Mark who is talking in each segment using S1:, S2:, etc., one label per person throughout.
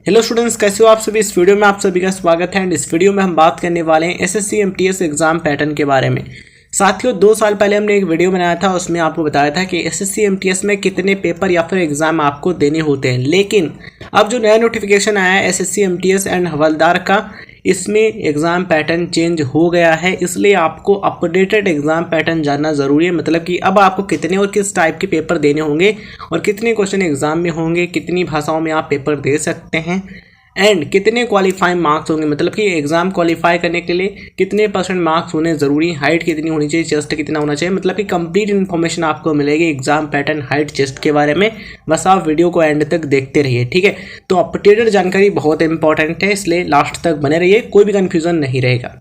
S1: Hello students, कैसे हो आप सभी। इस वीडियो में आप सभी का स्वागत है। एंड इस वीडियो में हम बात करने वाले हैं एसएससी एमटीएस एग्जाम पैटर्न के बारे में। साथियों, 2 साल पहले हमने एक वीडियो बनाया था, उसमें आपको बताया था कि एसएससी एमटीएस में कितने पेपर या फिर एग्जाम आपको देने होते हैं। लेकिन अब जो नया नोटिफिकेशन आया है एसएससी एमटीएस एंड हवलदार का, इसमें एग्ज़ाम पैटर्न चेंज हो गया है। इसलिए आपको अपडेटेड एग्ज़ाम पैटर्न जानना ज़रूरी है। मतलब कि अब आपको कितने और किस टाइप के पेपर देने होंगे और कितने क्वेश्चन एग्ज़ाम में होंगे, कितनी भाषाओं में आप पेपर दे सकते हैं एंड कितने क्वालिफाइंग मार्क्स होंगे। मतलब कि एग्ज़ाम क्वालिफाई करने के लिए कितने % मार्क्स होने ज़रूरी, हाइट कितनी होनी चाहिए, चेस्ट कितना होना चाहिए। मतलब कि कंप्लीट इन्फॉर्मेशन आपको मिलेगी एग्ज़ाम पैटर्न, हाइट, चेस्ट के बारे में। बस आप वीडियो को एंड तक देखते रहिए, ठीक है। तो अपडेटेड जानकारी बहुत इंपॉर्टेंट है, इसलिए लास्ट तक बने रहिए, कोई भी कन्फ्यूज़न नहीं रहेगा।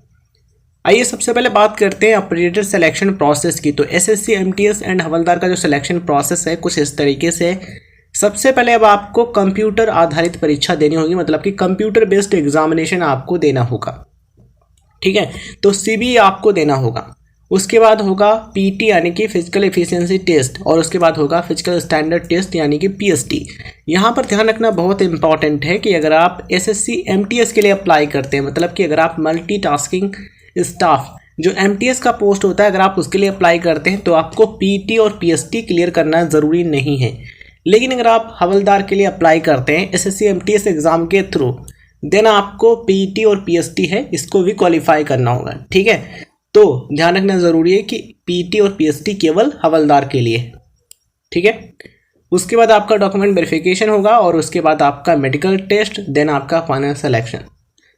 S1: आइए सबसे पहले बात करते हैं अपडेटेड सिलेक्शन प्रोसेस की। तो एसएससी एमटीएस एंड हवलदार का जो सिलेक्शन प्रोसेस है कुछ इस तरीके से है। सबसे पहले अब आपको कंप्यूटर आधारित परीक्षा देनी होगी, मतलब कि कंप्यूटर बेस्ड एग्जामिनेशन आपको देना होगा, ठीक है। तो सीबी आपको देना होगा। उसके बाद होगा पीटी यानी कि फिजिकल एफिशिएंसी टेस्ट, और उसके बाद होगा फिजिकल स्टैंडर्ड टेस्ट यानी कि पीएसटी। यहाँ पर ध्यान रखना बहुत इंपॉर्टेंट है कि अगर आप एसएससी एमटीएस के लिए अप्लाई करते हैं, मतलब कि अगर आप मल्टीटास्किंग स्टाफ जो एमटीएस का पोस्ट होता है, अगर आप उसके लिए अप्लाई करते हैं तो आपको पीटी और पीएसटी क्लियर करना ज़रूरी नहीं है। लेकिन अगर आप हवलदार के लिए अप्लाई करते हैं एसएससी एमटीएस एग्ज़ाम के थ्रू, देन आपको पीटी और पीएसटी है, इसको भी क्वालिफाई करना होगा, ठीक है। तो ध्यान रखना ज़रूरी है कि पीटी और पीएसटी केवल हवलदार के लिए, ठीक है। उसके बाद आपका डॉक्यूमेंट वेरिफिकेशन होगा और उसके बाद आपका मेडिकल टेस्ट, देन आपका फाइनल सिलेक्शन।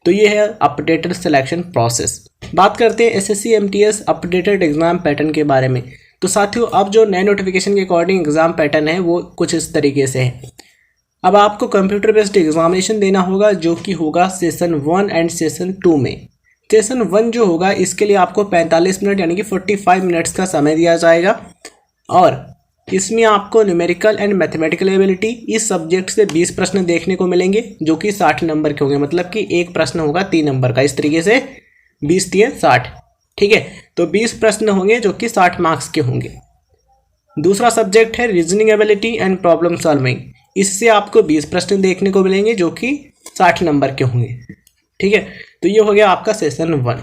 S1: तो ये है अपडेटेड सिलेक्शन प्रोसेस। बात करते हैं SSC MTS updated exam pattern के बारे में। तो साथियों, अब जो नए नोटिफिकेशन के अकॉर्डिंग एग्जाम पैटर्न है वो कुछ इस तरीके से है। अब आपको कंप्यूटर बेस्ड एग्जामिनेशन देना होगा, जो कि होगा सेशन 1 एंड सेशन 2 में। सेशन 1 जो होगा इसके लिए आपको 45 मिनट यानी कि 45 मिनट्स का समय दिया जाएगा, और इसमें आपको न्यूमेरिकल एंड मैथमेटिकल एबिलिटी इस सब्जेक्ट से 20 प्रश्न देखने को मिलेंगे, जो कि 60 नंबर के होंगे। मतलब कि एक प्रश्न होगा 3 नंबर का, इस तरीके से 20 3 60, ठीक है। तो 20 प्रश्न होंगे जो कि 60 मार्क्स के होंगे। दूसरा सब्जेक्ट है reasoning ability and problem solving. इससे आपको 20 प्रश्न देखने को मिलेंगे जो कि 60 नंबर के होंगे, ठीक है। तो ये हो गया आपका सेशन 1।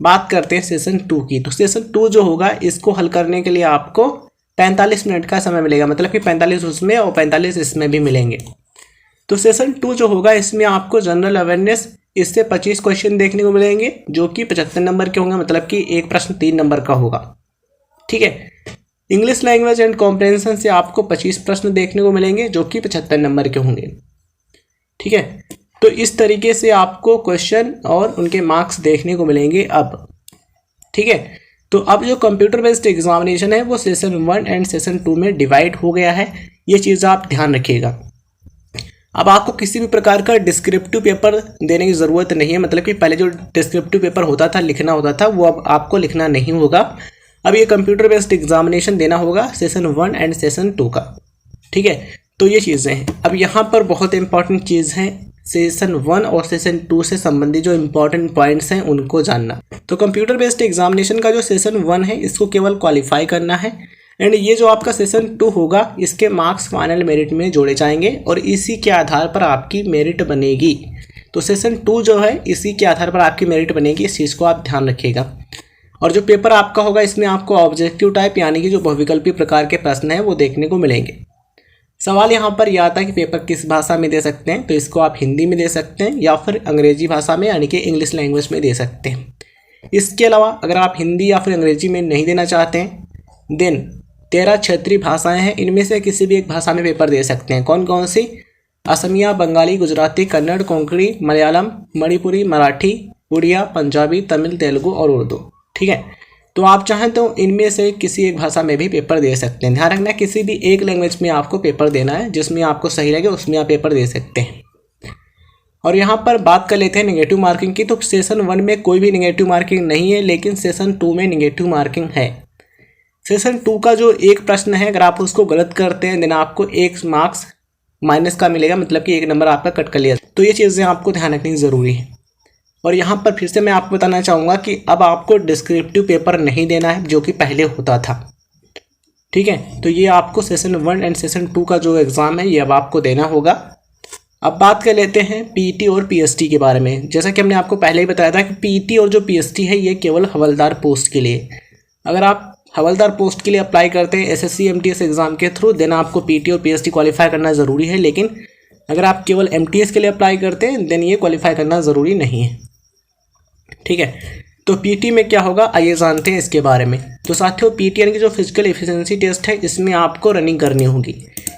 S1: बात करते हैं सेशन 2 की। तो सेशन 2 जो होगा इसको हल करने के लिए आपको 45 मिनट का समय मिलेगा, मतलब कि 45 उसमें और 45 इसमें भी मिलेंगे। तो सेशन 2 जो होगा इसमें आपको जनरल अवेयरनेस, इससे 25 क्वेश्चन देखने को मिलेंगे जो कि 75 नंबर के होंगे। मतलब कि एक प्रश्न 3 नंबर का होगा, ठीक है। इंग्लिश लैंग्वेज एंड कॉम्प्रहेंशन से आपको 25 प्रश्न देखने को मिलेंगे जो कि 75 नंबर के होंगे, ठीक है। तो इस तरीके से आपको क्वेश्चन और उनके मार्क्स देखने को मिलेंगे अब, ठीक है। तो अब जो कंप्यूटर बेस्ड एग्जामिनेशन है वो सेशन 1 एंड सेशन 2 में डिवाइड हो गया है। ये चीज़ आप ध्यान रखिएगा। अब आपको किसी भी प्रकार का डिस्क्रिप्टिव पेपर देने की ज़रूरत नहीं है। मतलब कि पहले जो डिस्क्रिप्टिव पेपर होता था, लिखना होता था, वो अब आपको लिखना नहीं होगा। अब ये कंप्यूटर बेस्ड एग्जामिनेशन देना होगा सेशन 1 एंड सेशन 2 का, ठीक है। तो ये चीज़ें हैं। अब यहाँ पर बहुत इंपॉर्टेंट चीज़ है, सेशन 1 और सेशन 2 से संबंधित जो इंपॉर्टेंट पॉइंट्स हैं उनको जानना। तो कंप्यूटर बेस्ड एग्जामिनेशन का जो सेशन 1 है इसको केवल क्वालिफाई करना है, एंड ये जो आपका सेशन 2 होगा इसके मार्क्स फाइनल मेरिट में जोड़े जाएंगे और इसी के आधार पर आपकी मेरिट बनेगी। तो सेशन 2 जो है इसी के आधार पर आपकी मेरिट बनेगी, इस चीज़ को आप ध्यान रखिएगा। और जो पेपर आपका होगा इसमें आपको ऑब्जेक्टिव टाइप यानी कि जो बहुविकल्पी प्रकार के प्रश्न हैं वो देखने को मिलेंगे। सवाल यहाँ पर यह आता है कि पेपर किस भाषा में दे सकते हैं। तो इसको आप हिंदी में दे सकते हैं या फिर अंग्रेजी भाषा में यानी कि इंग्लिश लैंग्वेज में दे सकते हैं। इसके अलावा अगर आप हिंदी या फिर अंग्रेजी में नहीं देना चाहते हैं, देन 13 क्षेत्रीय भाषाएं हैं, इनमें से किसी भी एक भाषा में पेपर दे सकते हैं। कौन कौन सी? असमिया, बंगाली, गुजराती, कन्नड़, कोंकणी, मलयालम, मणिपुरी, मराठी, उड़िया, पंजाबी, तमिल, तेलुगु और उर्दू, ठीक है। तो आप चाहें तो इनमें से किसी एक भाषा में भी पेपर दे सकते हैं। ध्यान रखना किसी भी एक लैंग्वेज में आपको पेपर देना है, जिसमें आपको सही लगे उसमें आप पेपर दे सकते हैं। और यहाँ पर बात कर लेते हैं नेगेटिव मार्किंग की। तो सेशन 1 में कोई भी नेगेटिव मार्किंग नहीं है, लेकिन सेशन 2 में नेगेटिव मार्किंग है। सेशन 2 का जो एक प्रश्न है, अगर आप उसको गलत करते हैं देन आपको 1 मार्क्स माइनस का मिलेगा, मतलब कि 1 नंबर आपका कट कर लिया। तो ये चीज़ें आपको ध्यान रखनी ज़रूरी है। और यहाँ पर फिर से मैं आपको बताना चाहूँगा कि अब आपको डिस्क्रिप्टिव पेपर नहीं देना है जो कि पहले होता था, ठीक है। तो ये आपको सेशन 1 एंड सेशन 2 का जो एग्ज़ाम है ये अब आपको देना होगा। अब बात कर लेते हैं पीटी और पीएसटी के बारे में। जैसा कि हमने आपको पहले ही बताया था कि पीटी और जो पीएसटी है ये केवल हवलदार पोस्ट के लिए। अगर आप हवलदार पोस्ट के लिए अप्लाई करते हैं एसएससी एमटीएस एग्ज़ाम के थ्रू, देन आपको पीटी और पीएसटी क्वालिफाई करना ज़रूरी है। लेकिन अगर आप केवल एमटीएस के लिए अप्लाई करते हैं देन ये क्वालिफाई करना ज़रूरी नहीं है। ठीक है, तो पीटी में क्या होगा आइए जानते हैं इसके बारे में। तो साथियों, पीटी यानी कि जो फिजिकल एफिशिएंसी टेस्ट है, इसमें आपको रनिंग करनी होगी।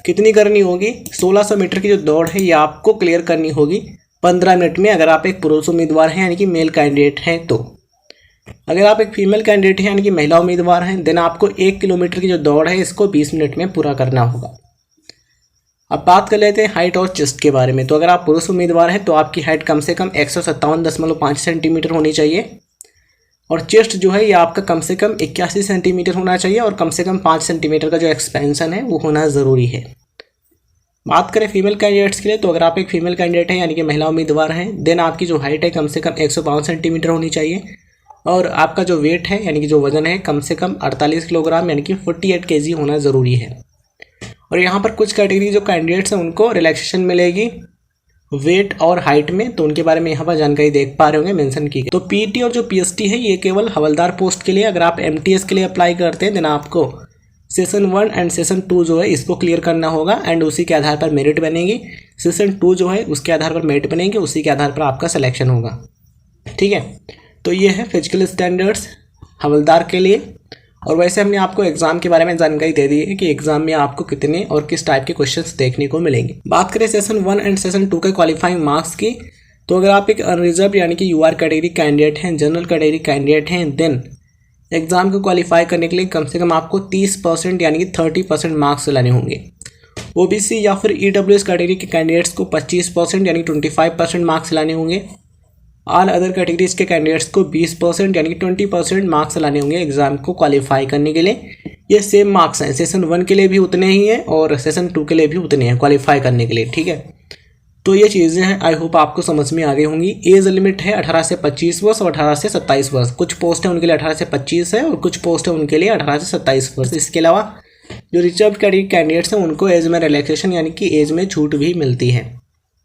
S1: कितनी करनी होगी? 1600 मीटर की जो दौड़ है ये आपको क्लियर करनी होगी 15 मिनट में, अगर आप एक पुरुष उम्मीदवार हैं यानी कि मेल कैंडिडेट हैं तो। अगर आप एक फीमेल कैंडिडेट हैं यानी कि महिला उम्मीदवार हैं, देन आपको 1 किलोमीटर की जो दौड़ है इसको 20 मिनट में पूरा करना होगा। अब बात कर लेते हैं हाइट और चेस्ट के बारे में। तो अगर आप पुरुष उम्मीदवार हैं तो आपकी हाइट कम से कम 157.5 सेंटीमीटर होनी चाहिए, और चेस्ट जो है ये आपका कम से कम 81 सेंटीमीटर होना चाहिए, और कम से कम 5 सेंटीमीटर का जो एक्सपेंशन है वो होना ज़रूरी है। बात करें फीमेल कैंडिडेट्स के लिए, तो अगर आप एक फीमेल कैंडिडेट हैं यानी कि महिला उम्मीदवार हैं, देन आपकी जो हाइट है कम से कम 105 सेंटीमीटर होनी चाहिए, और आपका जो वेट है यानी कि जो वज़न है कम से कम 48 किलोग्राम यानी कि 48 केजी होना ज़रूरी है। और यहाँ पर कुछ कैटेगरी जो कैंडिडेट्स हैं उनको रिलैक्सेशन मिलेगी वेट और हाइट में, तो उनके बारे में यहाँ पर जानकारी देख पा रहे होंगे मेंशन की। तो पीटी और जो पीएसटी है ये केवल हवलदार पोस्ट के लिए। अगर आप एमटीएस के लिए अप्लाई करते हैं देन आपको सेशन 1 एंड सेशन 2 जो है इसको क्लियर करना होगा, एंड उसी के आधार पर मेरिट बनेगी। सेशन 2 जो है उसके आधार पर मेरिट बनेंगे, उसी के आधार पर आपका सिलेक्शन होगा। ठीक है, तो ये है फिजिकल स्टैंडर्ड्स हवलदार के लिए। और वैसे हमने आपको एग्जाम के बारे में जानकारी दे दी है कि एग्जाम में आपको कितने और किस टाइप के क्वेश्चंस देखने को मिलेंगे। बात करें सेशन 1 एंड सेशन 2 के क्वालिफाइंग मार्क्स की, तो अगर आप एक अनरिजर्व यानी कि यूआर कैटेगरी कैंडिडेट हैं, जनरल कैटेगरी कैंडिडेट हैं, देन एग्जाम को क्वालिफाई करने के लिए कम से कम आपको 30% यानी कि 30% मार्क्स लाने होंगे। ओबीसी या फिर ईडब्ल्यूएस कैटेगरी के कैंडिडेट्स को 25% यानी कि 25% मार्क्स लाने होंगे। ऑल अदर कैटेगरीज के कैंडिडेट्स को 20% यानी कि 20% मार्क्स लाने होंगे एग्जाम को क्वालिफाई करने के लिए। ये सेम मार्क्स हैं, सेशन 1 के लिए भी उतने ही हैं और सेशन 2 के लिए भी उतने हैं क्वालिफाई करने के लिए। ठीक है, तो ये चीज़ें हैं, आई होप आपको समझ में आ गई होंगी। एज लिमिट है 18 से 25 वर्ष और 18 से 27 वर्ष। कुछ पोस्ट है उनके लिए 18 से 25 है और कुछ पोस्ट है उनके लिए 18 से 27 वर्ष। इसके अलावा जो रिजर्व कैटेगरी कैंडिडेट्स हैं उनको एज में रिलैक्सेशन यानी कि एज में छूट भी मिलती है।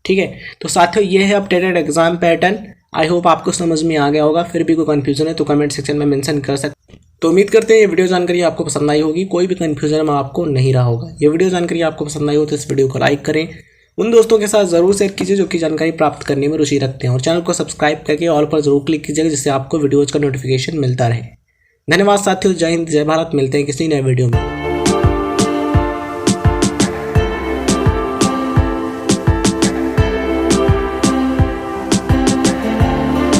S1: ठीक है, तो साथियों ये है updated exam pattern. I hope आपको समझ में आ गया होगा। फिर भी कोई कन्फ्यूजन है तो कमेंट सेक्शन में मेंशन कर सकते। तो उम्मीद करते हैं ये वीडियो जानकारी आपको पसंद आई होगी, कोई भी कन्फ्यूजन आपको नहीं रहा होगा। ये वीडियो जानकारी आपको पसंद आई हो तो इस वीडियो को लाइक करें, उन दोस्तों के साथ ज़रूर शेयर कीजिए जो कि जानकारी प्राप्त करने में रुचि रखते हैं, और चैनल को सब्सक्राइब करके ऑल पर जरूर क्लिक कीजिएगा जिससे आपको वीडियोज़ का नोटिफिकेशन मिलता रहे। धन्यवाद साथियों, जय हिंद, जय भारत। मिलते हैं किसी नए वीडियो में।